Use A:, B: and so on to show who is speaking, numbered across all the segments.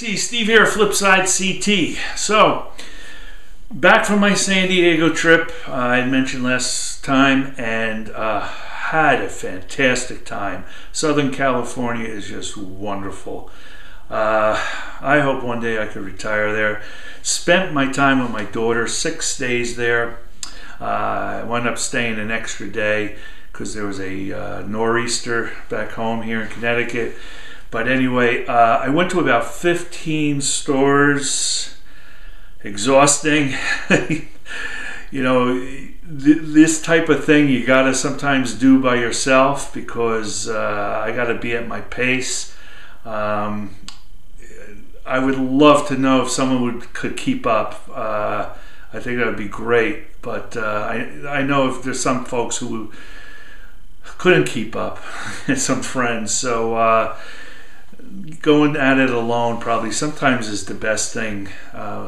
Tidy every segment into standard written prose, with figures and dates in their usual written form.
A: CC, Steve here, FlipSideCT. So, back from my San Diego trip, I mentioned last time, and had a fantastic time. Southern California is just wonderful. I hope one day I could retire there. Spent my time with my daughter, 6 days there. I wound up staying an extra day because there was a nor'easter back home here in Connecticut. But anyway, I went to about 15 stores. Exhausting. You know, this type of thing you gotta sometimes do by yourself because I gotta be at my pace. I would love to know if someone could keep up. I think that would be great, but I know if there's some folks who couldn't keep up, and some friends, so going at it alone probably sometimes is the best thing,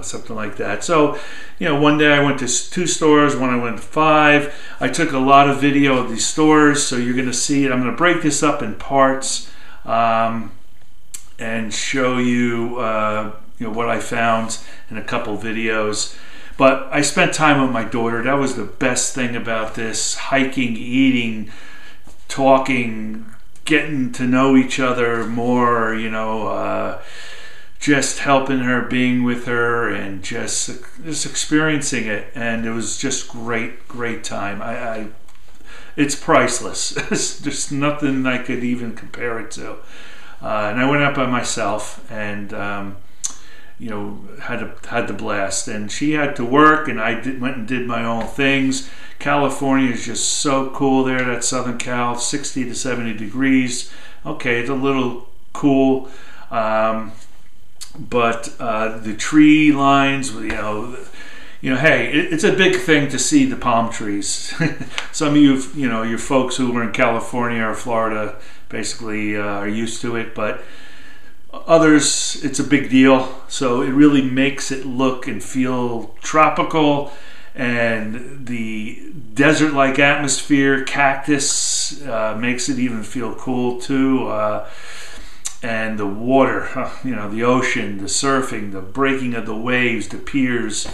A: something like that. So, you know, one day I went to 2 stores, one I went to 5. I took a lot of video of these stores, so you're going to see it. I'm going to break this up in parts and show you, you know, what I found in a couple videos. But I spent time with my daughter. That was the best thing about this. Hiking, eating, talking, getting to know each other more, you know, just helping her, being with her, and just experiencing it. And it was just great time. It's priceless. There's nothing I could even compare it to. And I went out by myself, and you know, had the blast. And she had to work, and I went and did my own things. California is just so cool there. That Southern Cal, 60 to 70 degrees. Okay, it's a little cool, but the tree lines, you know, hey, it's a big thing to see the palm trees. Some of you know, your folks who were in California or Florida basically are used to it, but others, it's a big deal. So it really makes it look and feel tropical. And the desert-like atmosphere, cactus, makes it even feel cool too. And the water, you know, the ocean, the surfing, the breaking of the waves, the piers.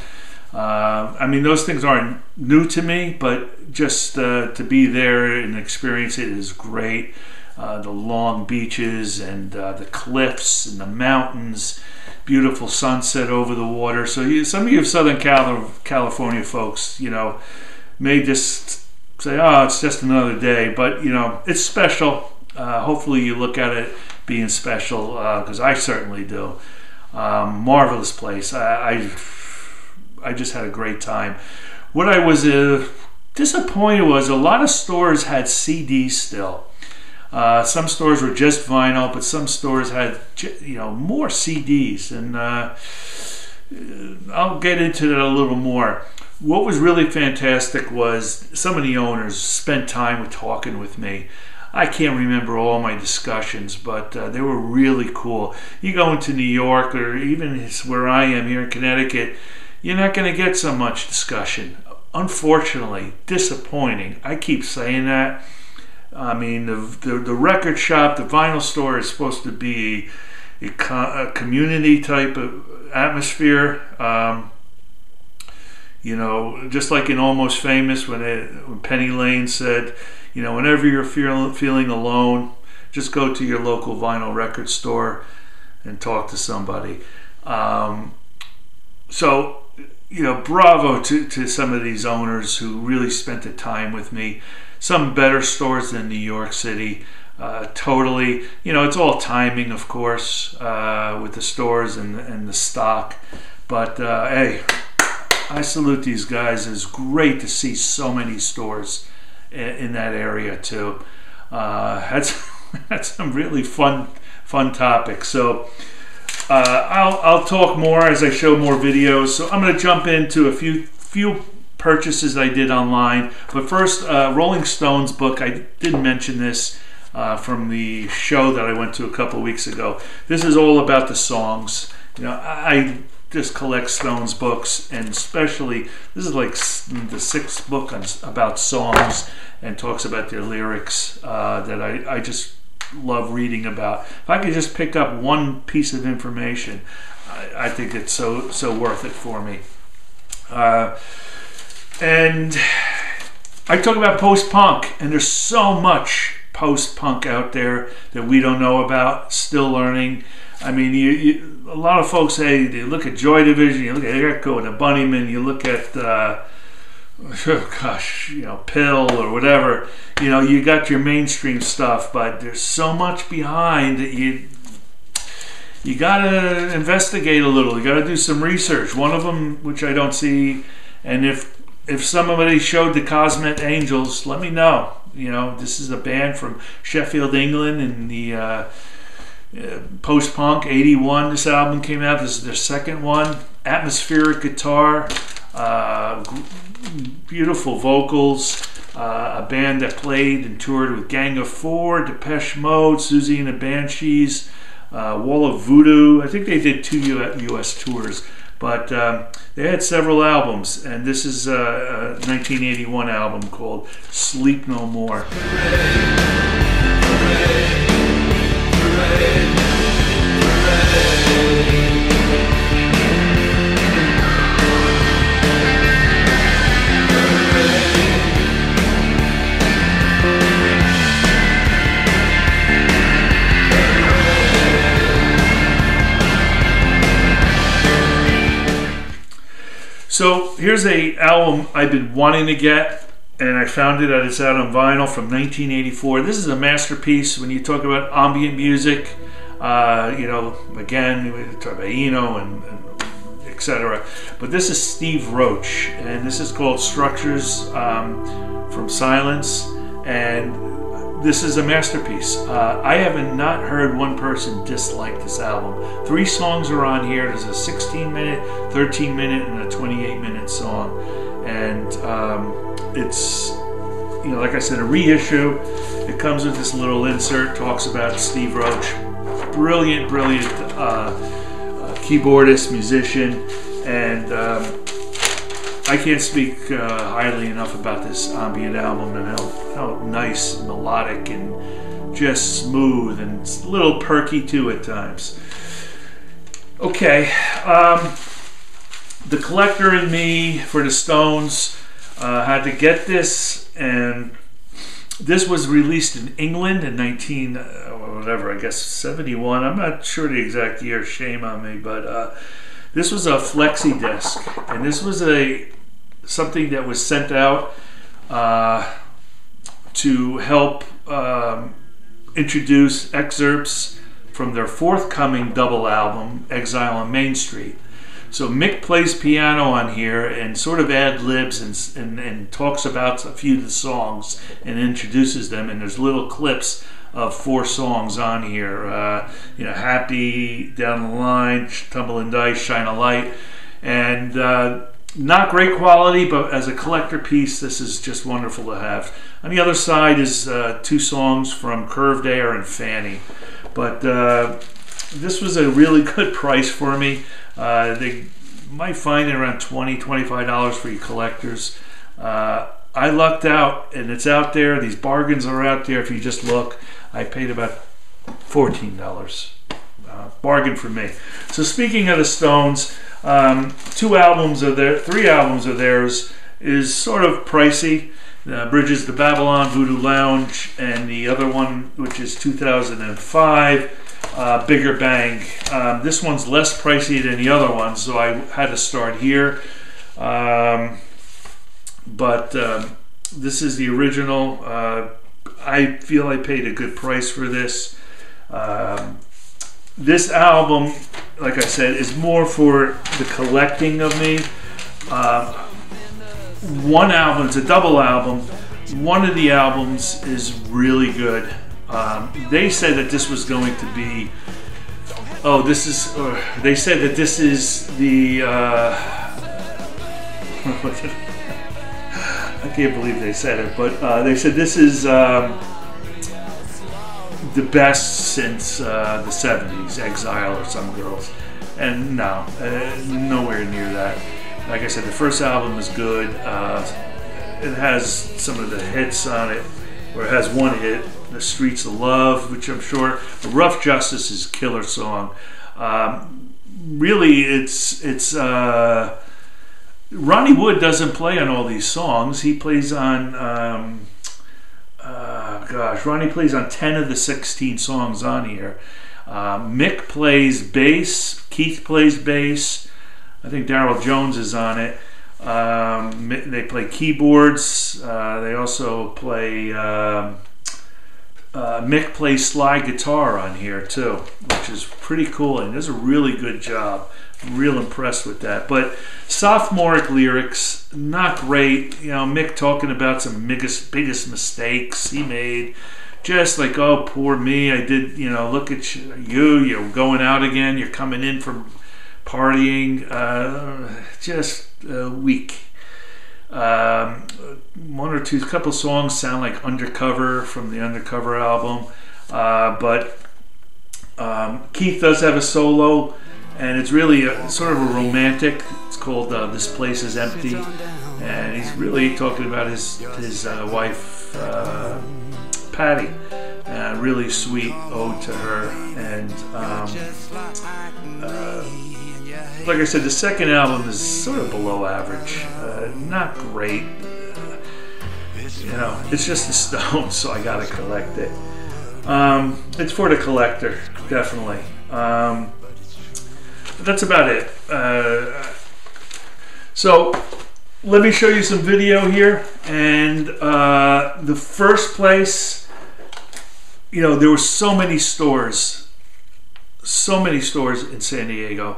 A: I mean, those things aren't new to me, but just to be there and experience it is great. The long beaches and the cliffs and the mountains. Beautiful sunset over the water. So some of you Southern California folks, you know, may just say, oh, it's just another day. But, you know, it's special. Hopefully you look at it being special, because I certainly do. Marvelous place. I just had a great time. What I was disappointed was a lot of stores had CDs still. Some stores were just vinyl, but some stores had, you know, more CDs, and I'll get into that a little more. What was really fantastic was some of the owners spent time talking with me. I can't remember all my discussions, but they were really cool. You go into New York, or even where I am here in Connecticut, you're not going to get so much discussion. Unfortunately, disappointing. I keep saying that. I mean, the record shop, the vinyl store is supposed to be a community type of atmosphere. You know, just like in Almost Famous, when Penny Lane said, you know, whenever you're feeling alone, just go to your local vinyl record store and talk to somebody. So, you know, bravo to some of these owners who really spent the time with me. Some better stores than New York City, totally. You know, it's all timing, of course, with the stores and the stock. But hey, I salute these guys. It's great to see so many stores in that area too. That's some really fun topics. So I'll talk more as I show more videos. So I'm going to jump into a few purchases I did online. But first, Rolling Stones book. I didn't mention this from the show that I went to a couple of weeks ago. This is all about the songs. You know, I just collect Stones books, and especially this is like the 6th book about songs and talks about their lyrics that I just love reading about. If I could just pick up one piece of information, I think it's so worth it for me. And I talk about post-punk, and there's so much post-punk out there that we don't know about, still learning. I mean, a lot of folks say, you look at Joy Division, you look at Echo and the Bunnymen, you look at, Pill or whatever. You know, you got your mainstream stuff, but there's so much behind that you gotta investigate a little. You gotta do some research. One of them, which I don't see, and if somebody showed the Cosmic Angels, let me know. You know, this is a band from Sheffield, England, and the post-punk, 81 this album came out. This is their second one. Atmospheric guitar, beautiful vocals, a band that played and toured with Gang of Four, Depeche Mode, Susie and the Banshees, Wall of Voodoo. I think they did 2 US tours, but they had several albums, and this is a 1981 album called Sleep No More. So here's a album I've been wanting to get, and I found it. It's out on vinyl from 1984. This is a masterpiece when you talk about ambient music. You know, again, we talk about Eno and etc. But this is Steve Roach, and this is called Structures from Silence, and this is a masterpiece. I haven't not heard one person dislike this album. 3 songs are on here. There's a 16-minute, 13-minute, and a 28-minute song. And it's, you know, like I said, a reissue. It comes with this little insert, talks about Steve Roach. Brilliant keyboardist, musician, and I can't speak highly enough about this ambient album and how nice, melodic, and just smooth, and a little perky too at times. Okay, the collector in me for the Stones had to get this, and this was released in England in 71. I'm not sure the exact year, shame on me, but this was a flexi disc, and this was something that was sent out to help introduce excerpts from their forthcoming double album, Exile on Main Street. So Mick plays piano on here and sort of ad-libs and talks about a few of the songs and introduces them, and there's little clips of 4 songs on here. You know, Happy, Down the Line, Tumble and Dice, Shine a Light, and not great quality, but as a collector piece, this is just wonderful to have. On the other side is 2 songs from Curved Air and Fanny. But this was a really good price for me. They might find it around $20, $25 for you collectors. I lucked out, and it's out there. These bargains are out there if you just look. I paid about $14. Bargain for me. So speaking of the Stones, 3 albums of theirs is sort of pricey. Bridges to Babylon, Voodoo Lounge, and the other one, which is 2005, Bigger Bang. This one's less pricey than the other ones, so I had to start here. But this is the original. I feel I paid a good price for this. This album, like I said, is more for the collecting of me. One album, it's a double album. One of the albums is really good. They said that this was going to be, they said that this is the, I can't believe they said it, but they said this is the best since the 70s, Exile or Some Girls. And no, nowhere near that. Like I said, the first album is good. It has some of the hits on it, or it has one hit, The Streets of Love, which I'm sure, Rough Justice is a killer song. Really, it's Ronnie Wood doesn't play on all these songs. He plays on, Ronnie plays on 10 of the 16 songs on here. Mick plays bass, Keith plays bass, I think Daryl Jones is on it. They play keyboards. They also play, Mick plays slide guitar on here too, which is pretty cool, and does a really good job. Real impressed with that. But sophomoric lyrics, not great. You know, Mick talking about some biggest mistakes he made. Just like, oh, poor me, I did, you know, look at you, you're going out again, you're coming in from partying. Just weak. One or two, couple songs sound like Undercover from the Undercover album. But Keith does have a solo, and it's really sort of a romantic. It's called This Place Is Empty, and he's really talking about his wife Patty. Really sweet ode to her. And like I said, the second album is sort of below average, not great. You know, it's just the Stones, so I gotta collect it. It's for the collector, definitely. But that's about it. So let me show you some video here. And the first place, you know, there were so many stores in San Diego.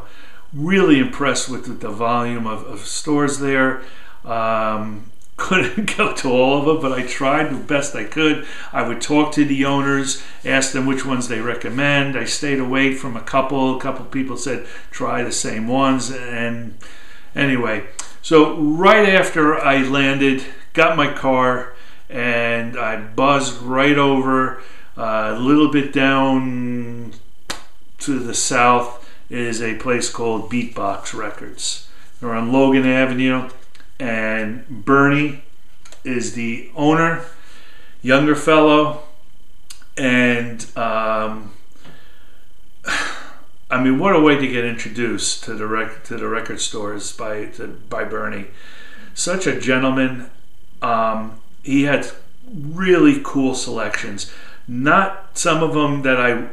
A: Really impressed with the volume of stores there. Couldn't go to all of them, but I tried the best I could. I would talk to the owners, ask them which ones they recommend. I stayed away from a couple. A couple people said try the same ones. And anyway, so right after I landed, got my car, and I buzzed right over. A little bit down to the south is a place called Beatbox Records. They're on Logan Avenue, and Bernie is the owner, younger fellow, and I mean, what a way to get introduced to the record stores by Bernie. Such a gentleman. He had really cool selections. Not some of them that I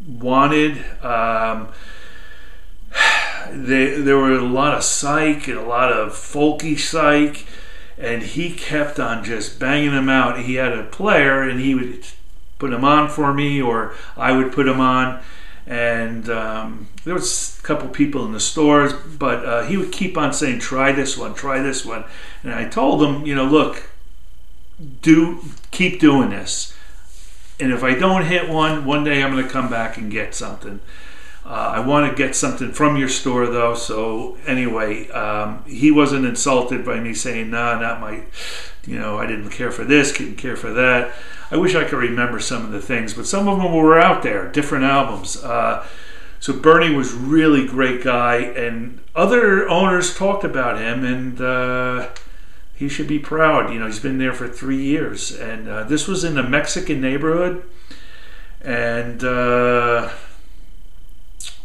A: wanted. There were a lot of psych and a lot of folky psych, and he kept on just banging them out. He had a player, and he would put them on for me, or I would put them on. And there was a couple people in the stores, but he would keep on saying, try this one, try this one. And I told him, you know, look, keep doing this. And if I don't hit one day I'm going to come back and get something. I want to get something from your store, though. So anyway, he wasn't insulted by me saying, nah, not my, you know, I didn't care for this, didn't care for that. I wish I could remember some of the things, but some of them were out there, different albums. So Bernie was really great guy, and other owners talked about him, and he should be proud. You know, he's been there for 3 years, and this was in a Mexican neighborhood. And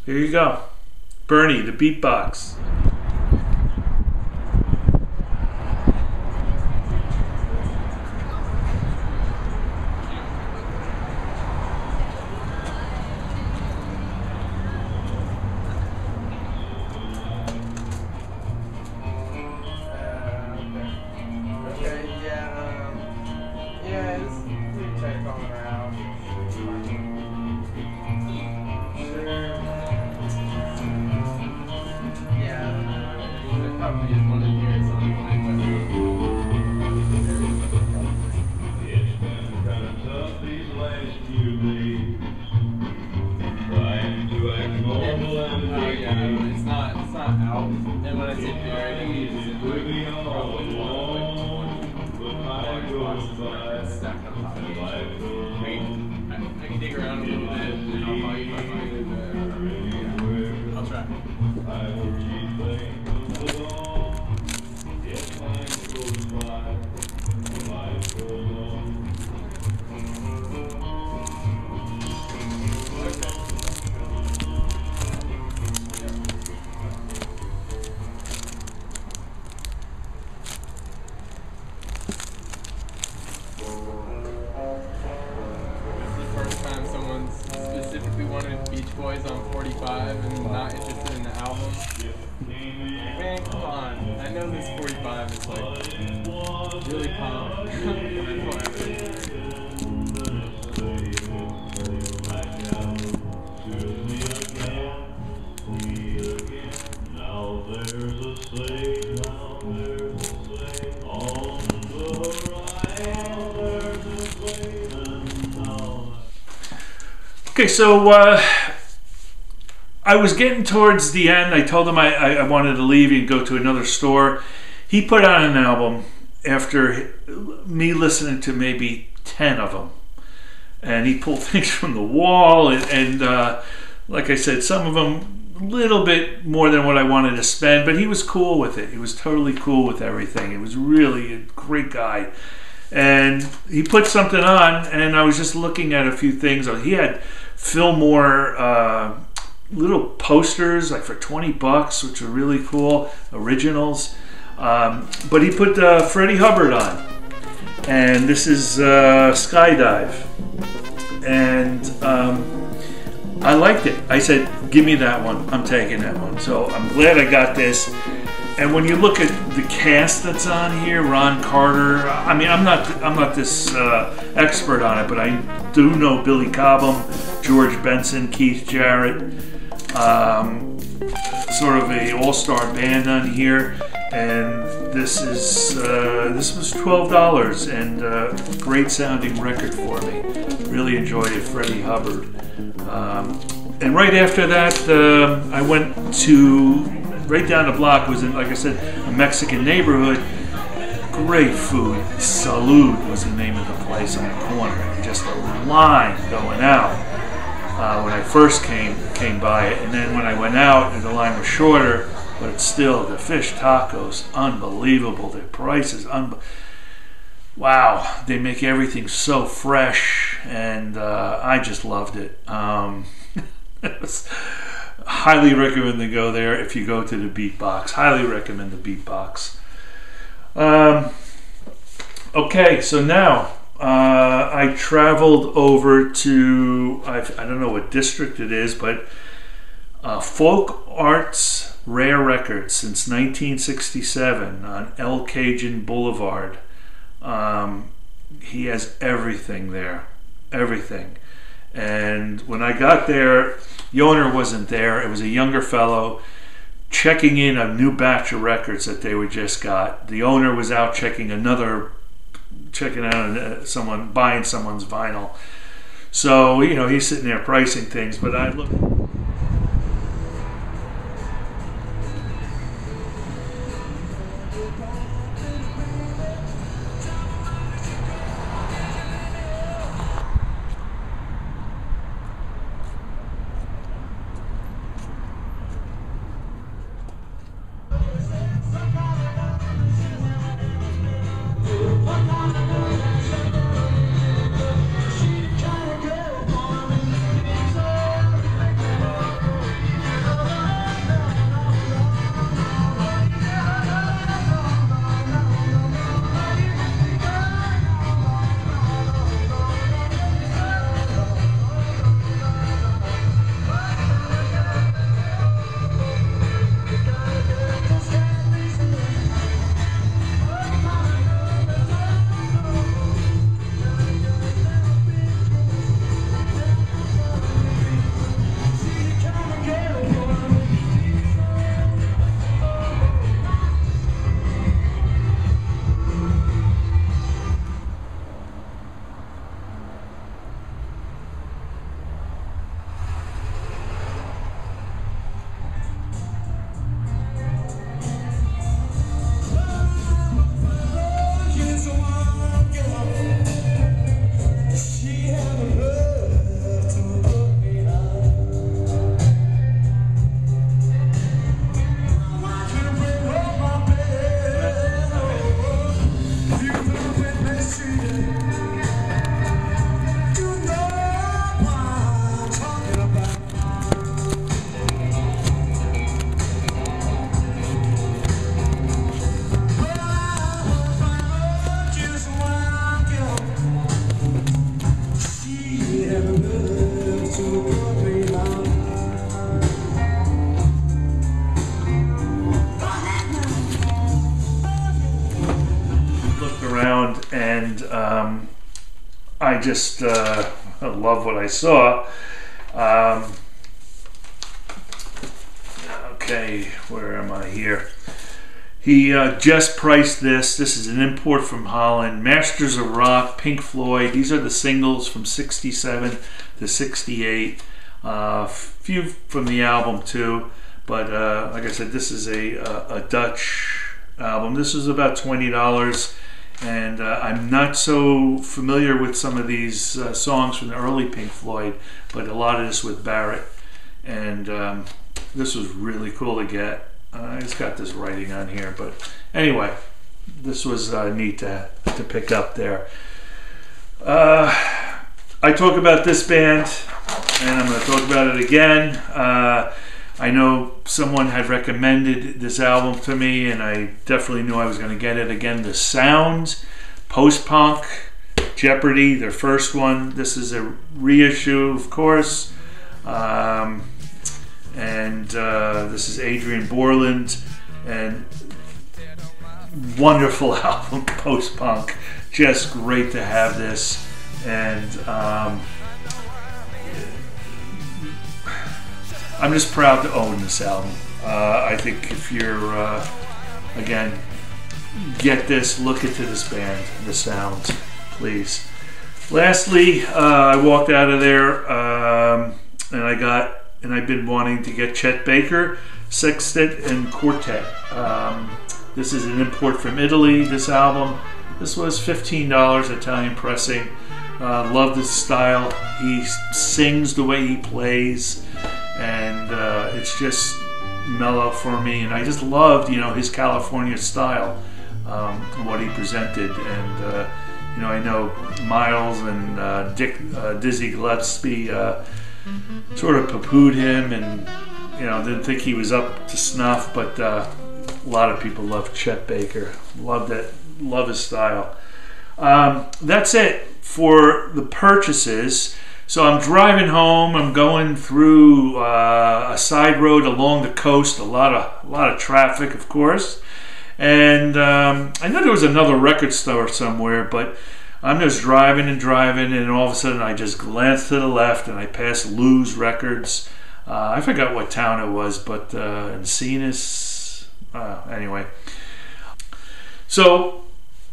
A: here you go, Bernie, the Beatbox.
B: I can dig around a little bit, and I'll call you if I find it. I'll try.
C: I know this 45 is like really pop. That's why
A: Okay, so I was getting towards the end. I told him I wanted to leave and go to another store. He put on an album after me listening to maybe 10 of them. And he pulled things from the wall. And like I said, some of them a little bit more than what I wanted to spend. But he was cool with it. He was totally cool with everything. He was really a great guy. And he put something on, and I was just looking at a few things. He had Fillmore little posters, like for $20, which are really cool, originals. But he put Freddie Hubbard on, and this is Skydive. And I liked it. I said, give me that one. I'm taking that one. So I'm glad I got this. And when you look at the cast that's on here, Ron Carter. I mean, I'm not this expert on it, but I do know Billy Cobham, George Benson, Keith Jarrett, sort of a all-star band on here. And this was $12 and great sounding record for me. Really enjoyed it, Freddie Hubbard. And right after that, I went to. Right down the block was, like I said, a Mexican neighborhood. Great food. Salud was the name of the place on the corner. Just a line going out when I first came by it. And then when I went out, the line was shorter, but still, the fish tacos, unbelievable. Their prices, wow. They make everything so fresh, and I just loved it. It was... Highly recommend to go there if you go to the Beatbox. Highly recommend the Beatbox. Okay, so now I traveled over to, I don't know what district it is, but Folk Arts Rare Records since 1967 on El Cajun Boulevard. He has everything there. Everything. And when I got there, the owner wasn't there. It was a younger fellow checking in a new batch of records that they were just got. The owner was out checking out buying someone's vinyl. So, he's sitting there pricing things, but I look. I just love what I saw. Okay, where am I here? He just priced this. This is an import from Holland. Masters of Rock, Pink Floyd. These are the singles from 67 to 68. Few from the album too. But like I said, this is a Dutch album. This is about $20. And I'm not so familiar with some of these songs from the early Pink Floyd, but a lot of this with Barrett. And this was really cool to get. It's got this writing on here, but anyway, this was neat to pick up there. I talk about this band, and I'm going to talk about it again. I know someone had recommended this album to me, and I definitely knew I was going to get it again. The Sound, post-punk, Jeopardy, their first one. This is a reissue, of course. This is Adrian Borland, and wonderful album, post-punk. Just great to have this, and I'm just proud to own this album. I think if you're, again, get this, look into this band, The Sound, please. Lastly, I walked out of there, and I've been wanting to get Chet Baker, Sextet and Quartet. This is an import from Italy, this album. This was $15, Italian pressing. Love this style. He sings the way he plays, and it's just mellow for me. And I just loved, his California style, what he presented. And I know Miles and Dizzy Gillespie sort of poo-pooed him, and didn't think he was up to snuff. But a lot of people love Chet Baker. Love his style. That's it for the purchases. So I'm driving home. I'm going through a side road along the coast. A lot of traffic, of course. And I know there was another record store somewhere, but I'm just driving, and all of a sudden I just glance to the left and I pass Lou's Records. I forgot what town it was, but Encinas. Anyway. So,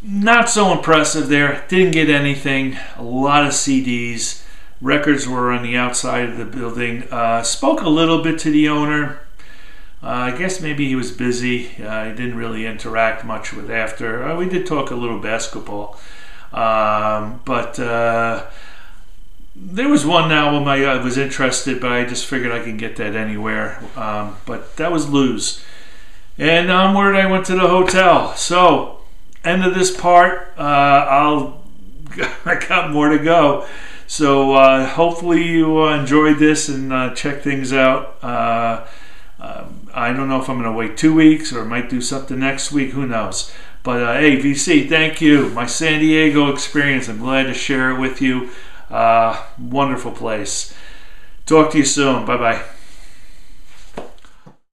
A: not so impressive there. Didn't get anything. A lot of CDs. Records were on the outside of the building. Spoke a little bit to the owner. I guess maybe he was busy. He didn't really interact much with after. We did talk a little basketball. But there was one album I was interested, but I just figured I could get that anywhere. But that was Lou's. And onward I went to the hotel. So, end of this part. I got more to go. So hopefully you enjoyed this and check things out. I don't know if I'm going to wait 2 weeks or might do something next week. Who knows? But hey, VC, thank you. My San Diego experience, I'm glad to share it with you. Wonderful place. Talk to you soon. Bye-bye.